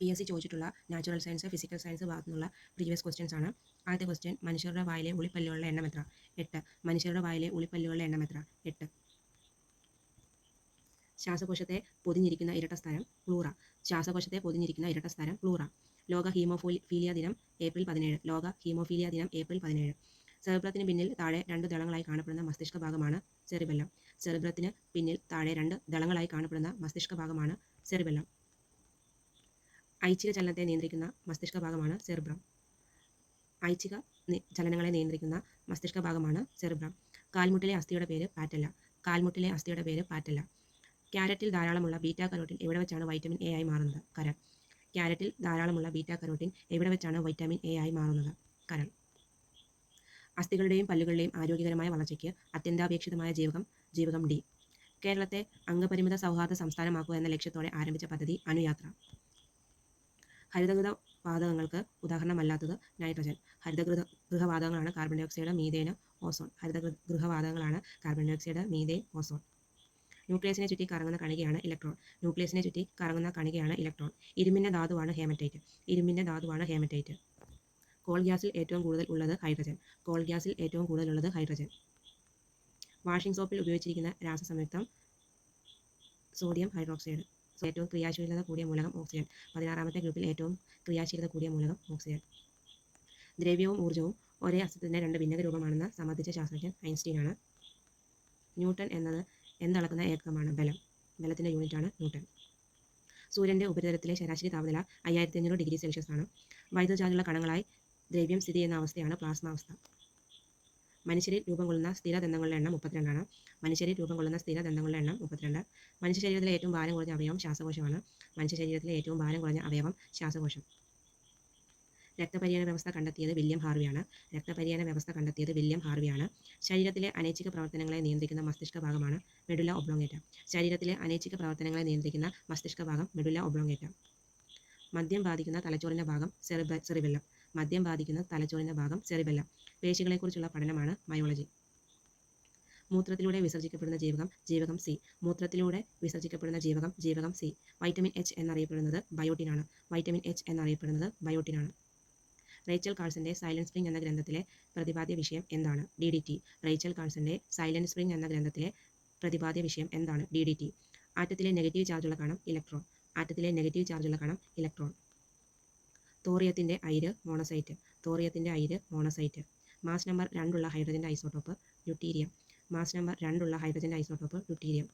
PSC ചോദിച്ചിട്ടുള്ള natural science, physical science ഭാഗത്തു നിന്നുള്ള പ്രീവിയസ് ക്വസ്റ്റ്യൻസ് ആണ്. ആദ്യത്തെ ക്വസ്റ്റ്യൻ, മനുഷ്യരുടെ വായിലെ ഉളിപ്പല്ലുകളുടെ എണ്ണം എത്ര? 8. മനുഷ്യരുടെ വായിലെ ഉളിപ്പല്ലുകളുടെ എണ്ണം എത്ര? 8. ശ്വാസകോശത്തെ പൊതിഞ്ഞിരിക്കുന്ന ഇരട്ട സ്ഥലം പ്ലൂറ. ശ്വാസകോശത്തെ പൊതിഞ്ഞിരിക്കുന്ന ഇരട്ട സ്ഥലം പ്ലൂറ. ലോക ഹീമോഫീലിയ ദിനം ഏപ്രിൽ 17. ലോക ഹീമോഫീലിയ ദിനം ഏപ്രിൽ 17. സെറിബ്രത്തിന് പിന്നിൽ താഴെ 2 ദളങ്ങളായി കാണപ്പെടുന്ന മസ്തിഷ്ക ഭാഗമാണ് സെറിബെല്ലം. സെറിബ്രത്തിന് പിന്നിൽ താഴെ 2 ദളങ്ങളായി കാണപ്പെടുന്ന മസ്തിഷ്ക ഭാഗമാണ് സെറിബെല്ലം. ഐച്ഛിക ചലനത്തെ നിയന്ത്രിക്കുന്ന മസ്തിഷ്ക ഭാഗമാണ് സെറിബ്രം. ഐച്ഛിക ചലനങ്ങളെ നിയന്ത്രിക്കുന്ന മസ്തിഷ്ക ഭാഗമാണ് സെറിബ്രം. കാൽമുട്ടിലെ അസ്ഥിയുടെ പേര് പാറ്റല്ല. കാൽമുട്ടിലെ അസ്ഥിയുടെ പേര് പാറ്റല്ല. ക്യാരറ്റിൽ ധാരാളമുള്ള ബീറ്റാ കരോട്ടിൻ എവിടെ വെച്ചാണ് വൈറ്റമിൻ എ ആയി മാറുന്നത്? കരൾ. ക്യാരറ്റിൽ ധാരാളമുള്ള ബീറ്റാ കരോട്ടിൻ എവിടെ വെച്ചാണ് വൈറ്റമിൻ എ ആയി മാറുന്നത്? കരൾ. അസ്ഥികളുടെയും പല്ലുകളുടെയും ആരോഗ്യകരമായ വളർച്ചയ്ക്ക് അത്യന്താപേക്ഷിതമായ ജീവകം ഡി. കേരളത്തെ അംഗപരിമിത സൗഹാർദ്ദ സംസ്ഥാനമാക്കുക എന്ന ലക്ഷ്യത്തോടെ ആരംഭിച്ച പദ്ധതി അണുയാത്ര. ഹരിതകൃത വാതകങ്ങൾക്ക് ഉദാഹരണമല്ലാത്തത് നൈട്രജൻ. ഹരിതഗൃഹവാതകങ്ങളാണ് carbon dioxide, methane, ozone. ഹരിതഗൃഹവാതകങ്ങളാണ് carbon dioxide, methane, ozone. ന്യൂക്ലിയസിനെ ചുറ്റി കറങ്ങുന്ന കണികയാണ് ഇലക്ട്രോൺ. ന്യൂക്ലിയസിനെ ചുറ്റി കറങ്ങുന്ന കണികയാണ് ഇലക്ട്രോൺ. ഇരുമ്പിന്റെ ധാതുവാണ് ഹേമറ്റൈറ്റ്. ഇരുമ്പിന്റെ ധാതുവാണ് ഹേമറ്റൈറ്റ്. കോൾ ഗ്യാസിൽ ഏറ്റവും കൂടുതൽ ഉള്ളത് ഹൈഡ്രജൻ. കോൾ ഗ്യാസിൽ ഏറ്റവും കൂടുതലുള്ളത് ഹൈഡ്രജൻ. വാഷിംഗ് സോപ്പിൽ ഉപയോഗിച്ചിരിക്കുന്ന രാസസംയുക്തം സോഡിയം ഹൈഡ്രോക്സൈഡ്. ഏറ്റവും ക്രിയാശീലത കൂടിയ മൂലകം ഓക്സിജൻ. 16ാമത്തെ ഗ്രൂപ്പിൽ ഏറ്റവും ക്രിയാശീലത കൂടിയ മൂലകം ഓക്സിജൻ. ദ്രവ്യവും ഊർജ്ജവും ഒരേ അസ്തിത്വത്തിന്റെ 2 ഭിന്നക രൂപമാണെന്ന് സമ്മതിച്ച ശാസ്ത്രജ്ഞൻ ഐൻസ്റ്റീൻ ആണ്. ന്യൂട്ടൺ എന്നത് എന്തളക്കുന്ന ഏകകമാണ്? ബലം. ബലത്തിന്റെ യൂണിറ്റാണ് ന്യൂട്ടൺ. സൂര്യന്റെ ഉപരിതലത്തിലെ ശരാശരി താപനില 5500 ഡിഗ്രി സെൽഷ്യസ് ആണ്. വൈദ്യുതചാർജുള്ള കണങ്ങളായി ദ്രവ്യം സ്ഥിതി ചെയ്യുന്ന അവസ്ഥയാണ് പ്ലാസ്മാവസ്ഥ. മനുഷ്യരിൽ രൂപം കൊള്ളുന്ന സ്ഥിരദന്തങ്ങളുടെ എണ്ണം 32 ആണ്. മനുഷ്യരിൽ രൂപം കൊള്ളുന്ന സ്ഥിരദന്തങ്ങളുടെ എണ്ണം 32. മനുഷ്യ ശരീരത്തിലെ ഏറ്റവും ഭാരം കുറഞ്ഞ അവയവം ശ്വാസകോശമാണ്. മനുഷ്യ ശരീരത്തിലെ ഏറ്റവും ഭാരം കുറഞ്ഞ അവയവം ശ്വാസകോശം. രക്തപര്യന വ്യവസ്ഥ കണ്ടെത്തിയത് വില്യം ഹാർവിയാണ്. രക്തപര്യന വ്യവസ്ഥ കണ്ടെത്തിയത് വില്യം ഹാർവിയാണ്. ശരീരത്തിലെ അനൈച്ഛിക പ്രവർത്തനങ്ങളെ നിയന്ത്രിക്കുന്ന മസ്തിഷ്ക ഭാഗമാണ് മെഡുല ഒബ്ലോങ്ങേറ്റ. ശരീരത്തിലെ അനൈച്ഛിക പ്രവർത്തനങ്ങളെ നിയന്ത്രിക്കുന്ന മസ്തിഷ്ക ഭാഗം മെഡുല ഒബ്ലോങ്ങേറ്റ. മദ്യം ബാധിക്കുന്ന തലച്ചോറിന്റെ ഭാഗം സെറിബെല്ലം. മദ്യം ബാധിക്കുന്ന തലച്ചോറിന്റെ ഭാഗം സെറിബെല്ലം. പേശികളെക്കുറിച്ചുള്ള പഠനമാണ് മയോളജി. മൂത്രത്തിലൂടെ വിസർജിക്കപ്പെടുന്ന ജീവകം സി. മൂത്രത്തിലൂടെ വിസർജിക്കപ്പെടുന്ന ജീവകം സി. വൈറ്റമിൻ എച്ച് എന്നറിയപ്പെടുന്നത് ബയോട്ടിനാണ്. വൈറ്റമിൻ എച്ച് എന്നറിയപ്പെടുന്നത് ബയോട്ടിനാണ്. റേച്ചൽ കാൾസന്റെ സൈലന്റ് സ്പ്രിംഗ് എന്ന ഗ്രന്ഥത്തിലെ പ്രതിപാദ്യ വിഷയം എന്താണ്? DDT. റേച്ചൽ കാൾസന്റെ സൈലന്റ് സ്പ്രിംഗ് എന്ന ഗ്രന്ഥത്തിലെ പ്രതിപാദ്യ വിഷയം എന്താണ്? DDT. ആറ്റത്തിലെ നെഗറ്റീവ് ചാർജുള്ള കണം ഇലക്ട്രോൺ. ആറ്റത്തിലെ നെഗറ്റീവ് ചാർജുള്ള കണം ഇലക്ട്രോൺ. തോറിയത്തിന്റെ അയിര് മോണസൈറ്റ്. തോറിയത്തിന്റെ അയിര് മോണസൈറ്റ്. മാസ് നമ്പർ 2 ഉള്ള ഹൈഡ്രജന്റെ ഐസോട്ടോപ്പ് ഡ്യൂട്ടീരിയം. മാസ് നമ്പർ 2 ഉള്ള ഹൈഡ്രജന്റെ ഐസോട്ടോപ്പ് ഡ്യൂട്ടീരിയം.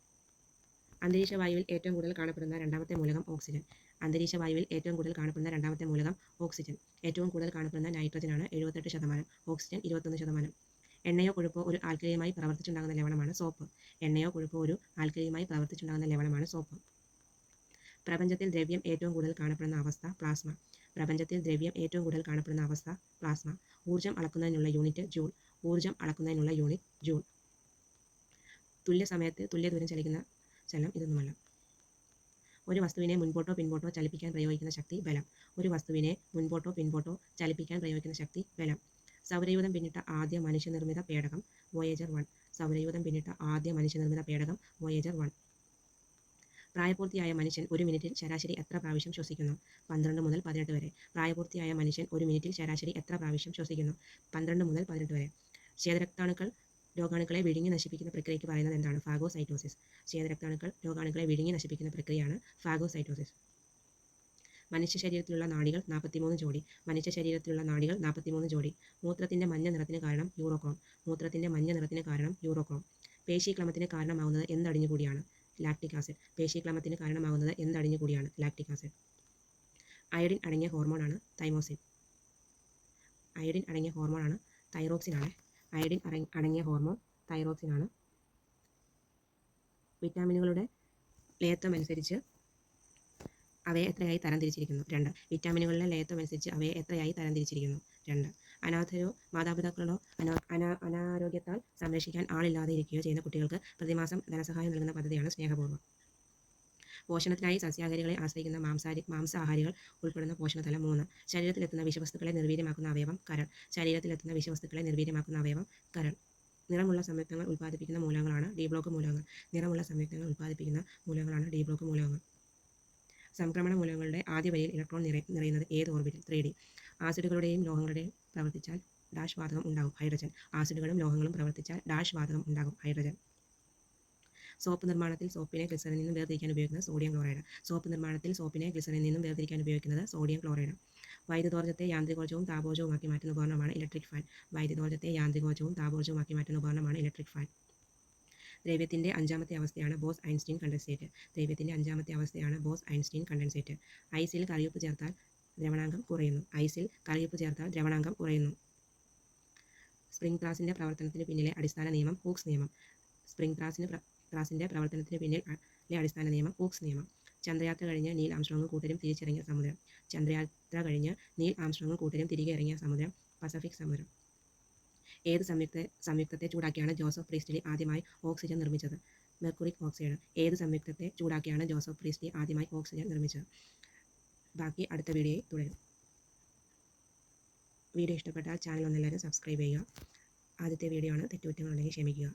അന്തരീക്ഷ വായുവിൽ ഏറ്റവും കൂടുതൽ കാണപ്പെടുന്ന രണ്ടാമത്തെ മൂലകം ഓക്സിജൻ. അന്തരീക്ഷ വായുവിൽ ഏറ്റവും കൂടുതൽ കാണപ്പെടുന്ന രണ്ടാമത്തെ മൂലകം ഓക്സിജൻ. ഏറ്റവും കൂടുതൽ കാണപ്പെടുന്ന നൈട്രജനാണ് 78%, ഓക്സിജൻ 21%. എണ്ണയോ കൊഴുപ്പോ ഒരു ആൽക്കലിയുമായി പ്രവർത്തിച്ചുണ്ടാകുന്ന ലവണമാണ് സോപ്പ്. എണ്ണയോ കൊഴുപ്പോ ഒരു ആൽക്കലിയുമായി പ്രവർത്തിച്ചുണ്ടാകുന്ന ലവണമാണ് സോപ്പ്. പ്രപഞ്ചത്തിൽ ദ്രവ്യം ഏറ്റവും കൂടുതൽ കാണപ്പെടുന്ന അവസ്ഥ പ്ലാസ്മ. പ്രപഞ്ചത്തിൽ ദ്രവ്യം ഏറ്റവും കൂടുതൽ കാണപ്പെടുന്ന അവസ്ഥ പ്ലാസ്മ. ഊർജ്ജം അളക്കുന്നതിനുള്ള യൂണിറ്റ് ജൂൾ. ഊർജ്ജം അളക്കുന്നതിനുള്ള യൂണിറ്റ് ജൂൾ. തുല്യ സമയത്ത് തുല്യ ദൂരം ചലിക്കുന്ന ചലനം ഇതൊന്നുമല്ല. ഒരു വസ്തുവിനെ മുൻപോട്ടോ പിൻപോട്ടോ ചലിപ്പിക്കാൻ പ്രയോഗിക്കുന്ന ശക്തി ബലം. ഒരു വസ്തുവിനെ മുൻപോട്ടോ പിൻപോട്ടോ ചലിപ്പിക്കാൻ പ്രയോഗിക്കുന്ന ശക്തി ബലം. സൗരയൂഥം പിന്നിട്ട ആദ്യ മനുഷ്യനിർമ്മിത പേടകം വോയേജർ 1. സൗരയൂഥം പിന്നിട്ട ആദ്യ മനുഷ്യനിർമ്മിത പേടകം വോയേജർ 1. പ്രായപൂർത്തിയായ മനുഷ്യൻ ഒരു മിനിറ്റിൽ ശരാശരി എത്ര പ്രാവശ്യം ശ്വസിക്കുന്നു? 12 മുതൽ 18 വരെ. പ്രായപൂർത്തിയായ മനുഷ്യൻ ഒരു മിനിറ്റിൽ ശരാശരി എത്ര പ്രാവശ്യം ശ്വസിക്കുന്നു? 12 മുതൽ 18 വരെ. ശ്വേതരക്താണുക്കൾ രോഗാണുക്കളെ വിഴുങ്ങി നശിപ്പിക്കുന്ന പ്രക്രിയയ്ക്ക് പറയുന്നത് എന്താണ്? ഫാഗോസൈറ്റോസിസ്. ശ്വേതരക്താണുക്കൾ രോഗാണുക്കളെ വിഴുങ്ങി നശിപ്പിക്കുന്ന പ്രക്രിയയാണ് ഫാഗോസൈറ്റോസിസ്. മനുഷ്യ ശരീരത്തിലുള്ള നാഡികൾ 43 ജോഡി. മനുഷ്യ ശരീരത്തിലുള്ള നാഡികൾ 43 ജോഡി. മൂത്രത്തിന്റെ മഞ്ഞ നിറത്തിന് കാരണം യൂറോക്രോം. മൂത്രത്തിന്റെ മഞ്ഞ നിറത്തിന് കാരണം യൂറോക്രോം. പേശീക്രമത്തിന് കാരണമാകുന്നത് എന്തടിഞ്ഞുകൂടിയാണ്? Lactic acid. പേശീക്രമത്തിന് കാരണമാകുന്നത് എന്തടിഞ്ഞുകൂടിയാണ്? Lactic acid. അയഡിൻ അടങ്ങിയ ഹോർമോണാണ് തൈമോസിൻ. അയഡിൻ അടങ്ങിയ ഹോർമോണാണ് തൈറോക്സിനാണ്. അയഡിൻ അടങ്ങിയ ഹോർമോൺ തൈറോക്സിനാണ്. വിറ്റാമിനുകളുടെ ലയത്വം അനുസരിച്ച് അവയെ എത്രയായി തരംതിരിച്ചിരിക്കുന്നു? 2. വിറ്റാമിനുകളുടെ ലയത്വം അനുസരിച്ച് അവയെ എത്രയായി തരംതിരിച്ചിരിക്കുന്നു? 2. അനാഥരോ മാതാപിതാക്കളോ അനാരോഗ്യത്താൽ സംരക്ഷിക്കാൻ ആളില്ലാതെ ഇരിക്കുകയോ ചെയ്യുന്ന കുട്ടികൾക്ക് പ്രതിമാസം ധനസഹായം നൽകുന്ന പദ്ധതിയാണ് സ്നേഹപൂർവ്വം. പോഷണത്തിനായി സസ്യാഹാരികളെ ആശ്രയിക്കുന്ന മാംസാഹാരികൾ ഉൾപ്പെടുന്ന പോഷണതലം 3. ശരീരത്തിലെത്തുന്ന വിഷവസ്തുക്കളെ നിർവീര്യമാക്കുന്ന അവയവം കരൾ. ശരീരത്തിലെത്തുന്ന വിഷവസ്തുക്കളെ നിർവീര്യമാക്കുന്ന അവയവം കരൾ. നിറമുള്ള സംയുക്തങ്ങൾ ഉൽപ്പാദിപ്പിക്കുന്ന മൂലകങ്ങളാണ് ഡി ബ്ലോക്ക് മൂലകങ്ങൾ. നിറമുള്ള സംയുക്തങ്ങൾ ഉൽപ്പാദിപ്പിക്കുന്ന മൂലകങ്ങളാണ് ഡി ബ്ലോക്ക് മൂലകങ്ങൾ. സംക്രമണ മൂലകങ്ങളുടെ ആദ്യ വരിയിൽ ഇലക്ട്രോൺ നിറയുന്നത് ഏത് ഓർബിറ്റിൽ? 3D. ആസിഡുകളുടെയും ലോഹങ്ങളുടെയും പ്രവർത്തിച്ചാൽ ഡാഷ് വാതകം ഉണ്ടാകും? ഹൈഡ്രജൻ. ആസിഡുകളും ലോഹങ്ങളും പ്രവർത്തിച്ചാൽ ഡാഷ് വാതകം ഉണ്ടാകും? ഹൈഡ്രജൻ. സോപ്പ് നിർമ്മാണത്തിൽ സോപ്പിനെ ഗ്ലിസറിനിൽ നിന്നും വേർതിരിക്കാൻ ഉപയോഗിക്കുന്നത് സോഡിയം ക്ലോറൈഡ്. സോപ്പ് നിർമ്മാണത്തിൽ സോപ്പിനെ ഗ്ലിസറിനിൽ നിന്നും വേർതിരിക്കാൻ ഉപയോഗിക്കുന്നത് സോഡിയം ക്ലോറൈഡ്. വൈദ്യുതോർജ്ജത്തെ യാന്ത്രികോർജ്ജവും താപോർജ്ജവുമാക്കി മാറ്റുന്ന ഉപകരണമാണ് ഇലക്ട്രിക് ഫാൻ. വൈദ്യുതോർജ്ജത്തെ യാന്ത്രികോർജ്ജവും താപോർജ്ജവുമാക്കി മാറ്റുന്ന ഉപകരണമാണ് ഇലക്ട്രിക് ഫാൻ. ദ്രവ്യത്തിൻ്റെ അഞ്ചാമത്തെ അവസ്ഥയാണ് ബോസ്-ഐൻസ്റ്റീൻ കണ്ടൻസേറ്റ്. ദ്രവ്യത്തിൻ്റെ അഞ്ചാമത്തെ അവസ്ഥയാണ് ബോസ്-ഐൻസ്റ്റീൻ കണ്ടൻസേറ്റ്. ഐസിൽ കറിയുപ്പ് ചേർത്താൽ ദ്രവണാങ്കം കുറയുന്നു. ഐസിൽ കറിയുപ്പ് ചേർത്താൽ ദ്രവണാങ്കം കുറയുന്നു. സ്പ്രിംഗ് ത്രാസിൻ്റെ പ്രവർത്തനത്തിന് പിന്നിലെ അടിസ്ഥാന നിയമം ഹൂക്സ് നിയമം. സ്പ്രിംഗ് ത്രാസിൻ്റെ പ്രവർത്തനത്തിന് പിന്നിലെ അടിസ്ഥാന നിയമം ഹൂക്സ് നിയമം. ചന്ദ്രയാത്ര കഴിഞ്ഞ് നീൽ ആംസ്ട്രോങ്ങും കൂട്ടരും തിരിച്ചിറങ്ങിയ സമുദ്രം. ചന്ദ്രയാത്ര കഴിഞ്ഞ് നീൽ ആംസ്ട്രോങ്ങും കൂട്ടരും തിരികെ ഇറങ്ങിയ സമുദ്രം പസഫിക് സമുദ്രം. ഏത് സംയുക്തത്തെ ചൂടാക്കിയാണ് ജോസഫ് പ്രീസ്റ്റ്ലി ആദ്യമായി ഓക്സിജൻ നിർമ്മിച്ചത്? Mercuric oxide. ഏത് സംയുക്തത്തെ ചൂടാക്കിയാണ് ജോസഫ് പ്രീസ്റ്റ്ലി ആദ്യമായി ഓക്സിജൻ നിർമ്മിച്ചത്? ബാക്കി അടുത്ത വീഡിയോയിൽ തുടരും. വീഡിയോ ഇഷ്ടപ്പെട്ടാൽ ചാനൽ ഒന്നെല്ലാവരും സബ്സ്ക്രൈബ് ചെയ്യുക. ആദ്യത്തെ വീഡിയോ ആണ്, തെറ്റുകുറ്റങ്ങളുണ്ടെങ്കിൽ ക്ഷമിക്കുക.